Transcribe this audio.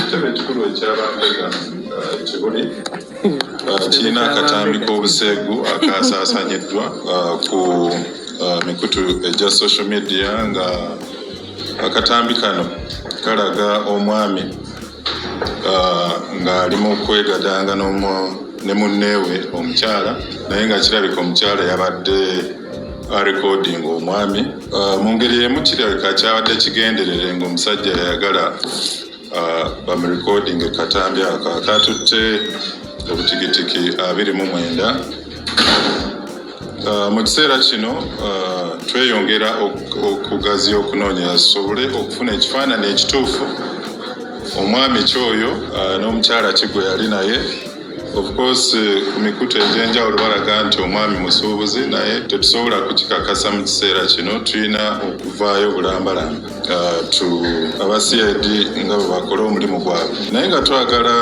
ekitebe ekikulu ekyabambega kibuli kirina akatambi k'obuseegu akasaasanyiddwa ku mikutu egya social media nga akatambi kano kalaga omwami ng'ali mu kwegadanga ne munneewe omukyala naye nga kirabika omukyala yabadde arekodinga omwami mu ngeri emu kirabika kyabadde kigenderere ng'omusajja yayagala bamurekodinga katambi ako akatutte obutikitiki 29. Mu kiseera kino tweyongera okugaziya okunoonyera tusobole okufuna ekifaananyi ekituufu omwami kyoyo n'omukyala kigwe yali naye. Of course ku mikutu egy'enjawulo balaga nti omwami musuubuzi naye tetusobola kukikakasa mu kiseera kino, tulina okuvaayo bulambalamba aba CID nga bwe bakola omulimu gwabwe. Naye nga twagala